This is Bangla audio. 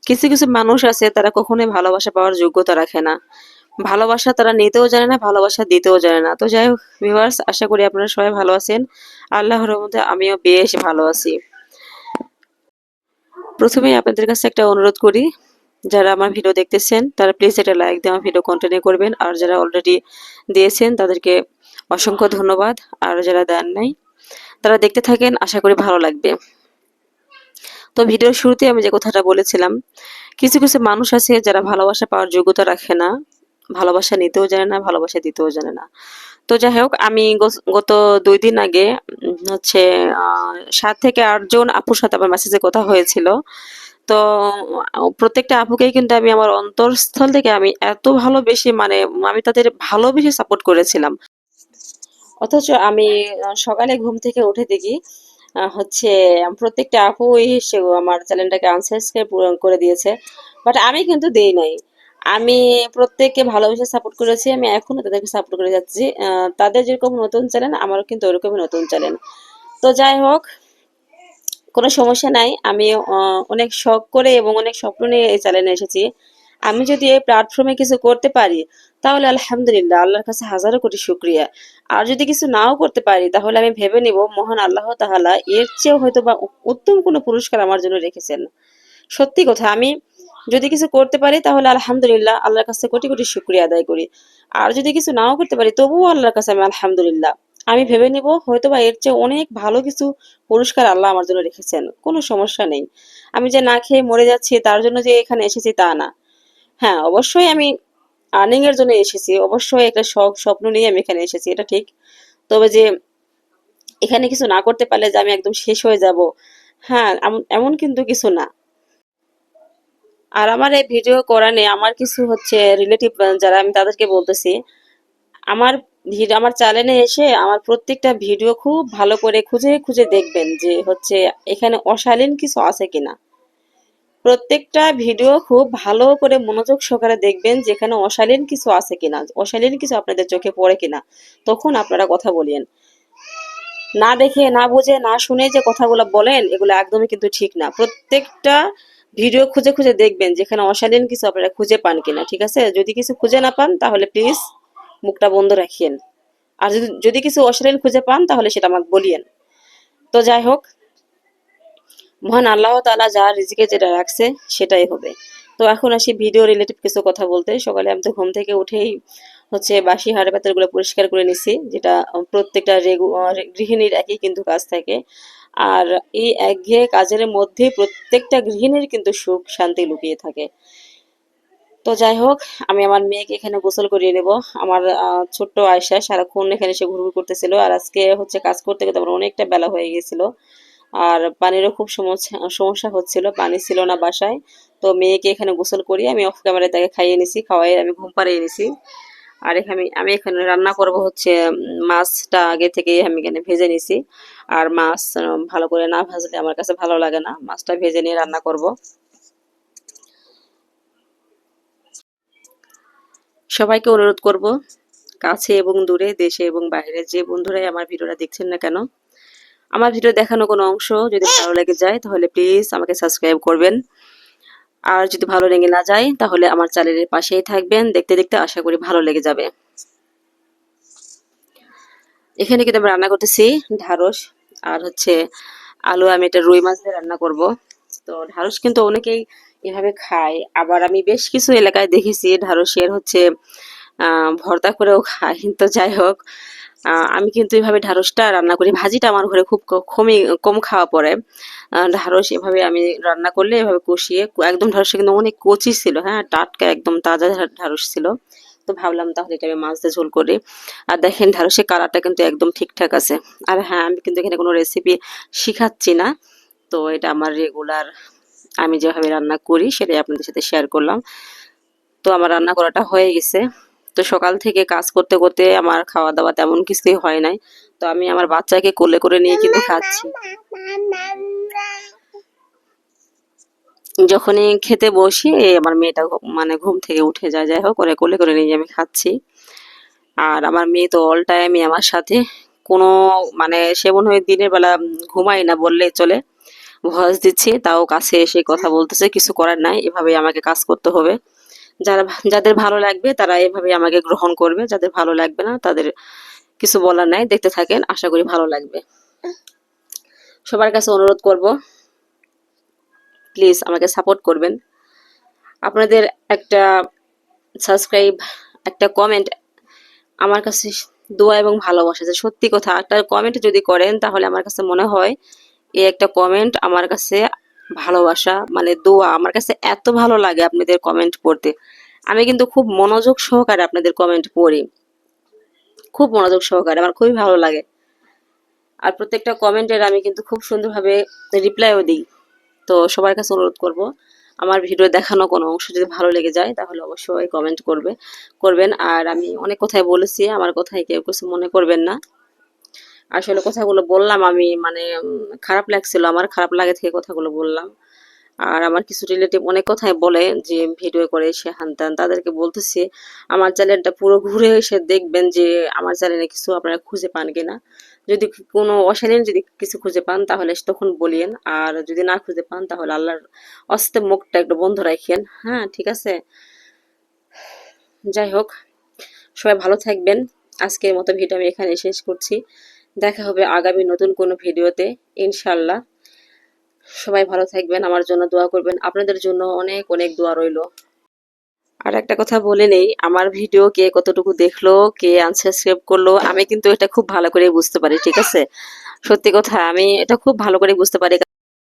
কিছু কিছু মানুষ আছে তারা কখনোই ভালোবাসা পাওয়ার যোগ্যতা রাখে না। ভালোবাসা তারা নিতেও জানে না, ভালোবাসা দিতেও জানে না। তো যাই হোক ভিউয়ার্স, আশা করি আপনারা সবাই ভালো আছেন। আল্লাহর রহমতে আমিও বেশ ভালো আছি। প্রথমেই আপনাদের কাছে একটা অনুরোধ করি, যারা আমার ভিডিও দেখতেছেন তারা প্লিজ একটা লাইক দিয়ে আমার ভিডিও কন্টিনিউ করবেন। আর যারা অলরেডি দিয়েছেন তাদেরকে অসংখ্য ধন্যবাদ। আর যারা দেন নাই তারা দেখতে থাকেন, আশা করি ভালো লাগবে। তো ভিডিওর শুরুতে আমি যে কথাটা বলেছিলাম, কিছু কিছু মানুষ আছে যারা ভালোবাসা পাওয়ার যোগ্যতা রাখে না, ভালোবাসা নিতেও জানে না, ভালোবাসা দিতেও জানে না। তো যাই হোক, আমি গত 2 দিন আগে হচ্ছে 7 থেকে 8 জন আপুর সাথে আমার মেসেজে কথা হয়েছিল। তো প্রত্যেকটা আপুকেই কিন্তু আমি আমার অন্তরস্থল থেকে আমি এত ভালোবেসে, মানে আমি তাদের ভালোবেসে সাপোর্ট করেছিলাম। অথচ আমি সকালে ঘুম থেকে উঠে দেখি হচ্ছে প্রত্যেকটা আপুই সে আমার চ্যানেলটাকে আনসাবস্ক্রাইব করে দিয়েছে। বাট আমি কিন্তু দেই নাই। আমি প্রত্যেককে ভালোবেসে সাপোর্ট করেছি, আমি এখনো তাদেরকে সাপোর্ট করে যাচ্ছি। তাদের যেরকম নতুন চ্যানেল, আমারও কিন্তু ওরকমই নতুন চ্যানেল। তো যাই হোক, কোনো সমস্যা নাই। আমি অনেক শখ করে এবং অনেক স্বপ্ন নিয়ে এই চ্যানেলে এসেছি। আমি যদি এই প্ল্যাটফর্মে কিছু করতে পারি তাহলে আলহামদুলিল্লাহ, আল্লাহর কাছে হাজারো কোটি শুকরিয়া। আর যদি কিছু নাও করতে পারি তাহলে আমি ভেবে নিব মহান আল্লাহ তাআলা এর চেয়েও হয়তো বা উত্তম কোনো পুরস্কার আমার জন্য রেখেছেন। সত্যি কথা, আমি যদি কিছু করতে পারি তাহলে আলহামদুলিল্লাহ, আল্লাহর কাছে কোটি কোটি শুকরিয়া আদায় করি। আর যদি কিছু নাও করতে পারি তবুও আল্লাহর কাছে আমি আলহামদুলিল্লাহ, আমি ভেবে নিব হয়তো বা এর চেয়ে অনেক ভালো কিছু পুরস্কার আল্লাহ আমার জন্য রেখেছেন। কোনো সমস্যা নেই। আমি যে না খেয়ে মরে যাচ্ছি তার জন্য যে এখানে এসেছি তা না। হ্যাঁ, অবশ্যই আমি আর্নিং এর জন্য এসেছি, অবশ্যই একটা শখ স্বপ্ন নিয়ে আমি এখানে এসেছি, এটা ঠিক। তবে যে এখানে কিছু না করতে পারলে যে আমি একদম শেষ হয়ে যাব, হ্যাঁ, এমন কিন্তু কিছু না। আর আমার এই ভিডিও করা নিয়ে আমার কিছু হচ্ছে রিলেটিভ যারা, আমি তাদেরকে বলতেছি, আমার আমার চ্যানেলে এসে আমার প্রত্যেকটা ভিডিও খুব ভালো করে খুঁজে খুঁজে দেখবেন যে হচ্ছে এখানে অশালীন কিছু আছে কিনা। প্রত্যেকটা ভিডিও খুব ভালো করে মনোযোগ সহকারে দেখবেন যেখানে অশালীন কিছু আছে কিনা, অশালীন কিছু আপনাদের চোখে পড়ে কিনা। তখন আপনারা কথা বলিয়েন। না দেখে, না বুঝে, না শুনে যে কথাগুলো বলেন, এগুলো একদমই কিন্তু ঠিক না। প্রত্যেকটা ভিডিও খুঁজে খুঁজে দেখবেন যেখানে অশালীন কিছু আপনারা খুঁজে পান কিনা, ঠিক আছে? যদি কিছু খুঁজে না পান তাহলে প্লিজ মুখটা বন্ধ রাখিয়েন। আর যদি যদি কিছু অশালীন খুঁজে পান তাহলে সেটা আমাকে বলিয়েন। তো যাই হোক, মহান আল্লাহ তাআলা যার রিজিকে যেটা রাখছে সেটাই হবে। তো এখন আসি ভিডিও রিলেটিভ কিছু কথা বলতে। সকালে আমি তো ঘুম থেকে উঠেই হচ্ছে বাসি হাঁড়ি পাতিলগুলো পরিষ্কার করে নিছি, যেটা প্রত্যেকটা গৃহিণীর একই কিন্তু কাজ থাকে। আর এই একঘেয়ে কাজের মধ্যে প্রত্যেকটা গৃহিণীর কিন্তু সুখ শান্তি লুকিয়ে থাকে। তো যাই হোক, আমি আমার মেয়েকে এখানে গোসল করিয়ে নেব। আমার ছোট্ট আয়শা সারাক্ষণ এখানে এসে ঘুরঘুর করতেছিল। আর আজকে হচ্ছে কাজ করতে করতে আমার অনেকটা বেলা হয়ে গেছিল। আর পানিরও খুব সমস্যা সমস্যা হচ্ছিল, পানি ছিল না বাসায়। তো মেয়েকে এখানে গোসল করিয়ে আমি অফ ক্যামেরায় তাকে খাইয়ে নিছি, খাওয়াই আমি ঘুম পাড়িয়ে নিছি। আর এখানে আমি এখানে রান্না করব হচ্ছে মাছটা আগে থেকে আমি এখানে ভেজে নিছি। আর মাছ ভালো করে না ভাজলে আমার কাছে ভালো লাগে না, মাছটা ভেজে নিয়ে রান্না করব। সবাইকে অনুরোধ করব, কাছে এবং দূরে, দেশে এবং বাইরে যে বন্ধুরাই আমার ভিডিওটা দেখছেন না কেন, আমার ভিডিও দেখানো কোনো অংশ যদি ভালো লেগে যায় তাহলে প্লিজ আমাকে সাবস্ক্রাইব করবেন। আর যদি ভালো লেগে না যায় তাহলে আমার চ্যানেলের পাশেই থাকবেন, দেখতে দেখতে আশা করি ভালো লেগে যাবে। এখানে কিন্তু আমি রান্না করতেছি ঢ্যাঁড়স আর হচ্ছে আলু। আমি এটা রুই মাছ দিয়ে রান্না করব। তো ঢ্যাঁড়স কিন্তু অনেকেই এভাবে খায়, আবার আমি বেশ কিছু এলাকায় দেখেছি ঢ্যাঁড়সের হচ্ছে ভর্তা করেও খায়। তো যাই হোক, আমি কিন্তু এভাবে ঢ্যাঁড়সটা রান্না করি। ভাজিটা আমার ঘরে খুব কম খাওয়া পড়ে। ঢ্যাঁড়স এভাবে আমি রান্না করলে এভাবে কষিয়ে, একদম ঢ্যাঁড়সটা কিন্তু অনেক কচি ছিল, হ্যাঁ, টাটকা একদম তাজা ঢ্যাঁড়স ছিল। তো ভাবলাম তাহলে এটা আমি মাছ দিয়ে ঝোল করি। আর দেখেন ঢ্যাঁড়সের কালারটা কিন্তু একদম ঠিকঠাক আছে। আর হ্যাঁ, আমি কিন্তু এখানে কোনো রেসিপি শিখাচ্ছি না। তো এটা আমার রেগুলার, আমি যেভাবে রান্না করি সেটাই আপনাদের সাথে শেয়ার করলাম। তো আমার রান্না করাটা হয়ে গেছে। তো সকাল থেকে কাজ করতে করতে আমার খাওয়া দাওয়া তেমন কিছুই হয় নাই। তো আমি আমার বাচ্চাকে কোলে করে নিয়ে কিন্তু খাচ্ছি। যখনই খেতে বসি আমার মেয়েটা মানে ঘুম থেকে উঠে যায়। যাই হোক, ওরে কোলে করে নিয়ে আমি খাচ্ছি। আর আমার মেয়ে তো অল টাইমই আমার সাথে। কোনো মানে সে মনে হয় দিনের বেলা ঘুমায় না বললেই চলে। ভয়েস দিচ্ছি তাও কাছে এসে কথা বলতেছে, কিছু করার নাই, এভাবেই আমাকে কাজ করতে হবে। যারা যাদের ভালো লাগবে তারা এভাবে আমাকে গ্রহণ করবে, যাদের ভালো লাগবে না তাদের কিছু বলার নাই। দেখতে থাকেন, আশা করি ভালো লাগবে। সবার কাছে অনুরোধ করব, প্লিজ আমাকে সাপোর্ট করবেন। আপনাদের একটা সাবস্ক্রাইব, একটা কমেন্ট আমার কাছে দোয়া এবং ভালোবাসা, যে সত্যি কথা, একটা কমেন্ট যদি করেন তাহলে আমার কাছে মনে হয় এই একটা কমেন্ট আমার কাছে ভালোবাসা, মানে দোয়া। আমার কাছে এত ভালো লাগে আপনাদের কমেন্ট পড়তে। আমি কিন্তু খুব মনোযোগ সহকারে আপনাদের কমেন্ট পড়ি, খুব মনোযোগ সহকারে, আমার খুবই ভালো লাগে। আর প্রত্যেকটা কমেন্টের আমি কিন্তু খুব সুন্দরভাবে রিপ্লাইও দিই। তো সবার কাছে অনুরোধ করব, আমার ভিডিও দেখানো কোনো অংশ যদি ভালো লেগে যায় তাহলে অবশ্যই কমেন্ট করবেন। আর আমি অনেক কথাই বলেছি, আমার কথাই কেউ কিছু মনে করবেন না। আসলে কথাগুলো বললাম আমি, মানে খারাপ লাগছিল, আমার খারাপ লাগে থেকে কথাগুলো বললাম। আর আমার কিছু রিলেটিভ অনেক কথাই বলে যে ভিডিও করে সে হানতান, তাদেরকে বলতেছি আমার চ্যানেলটা পুরো ঘুরে এসে দেখবেন যে আমার চ্যানেলে কিছু আপনারা খুঁজে পান কিনা। যদি কোনো অশালীন যদি কিছু খুঁজে পান তাহলে তখন বলিয়েন, আর যদি না খুঁজে পান তাহলে আল্লাহর অস্তে মুখটা একটু বন্ধ রাখেন। হ্যাঁ, ঠিক আছে। যাই হোক, সবাই ভালো থাকবেন। আজকের মতো ভিডিও আমি এখানে শেষ করছি। দেখা হবে আগামী নতুন কোনো ভিডিওতে ইনশাল্লাহ। সবাই ভালো থাকবেন, আমার জন্য দোয়া করবেন, আপনাদের জন্য অনেক অনেক দোয়া রইলো। আর একটা কথা বলে নেই, আমার ভিডিও কে কতটুকু দেখলো, কে আনসাবস্ক্রাইব করলো, আমি কিন্তু এটা খুব ভালো করে বুঝতে পারি, ঠিক আছে। সত্যি কথা, আমি এটা খুব ভালো করে বুঝতে পারি।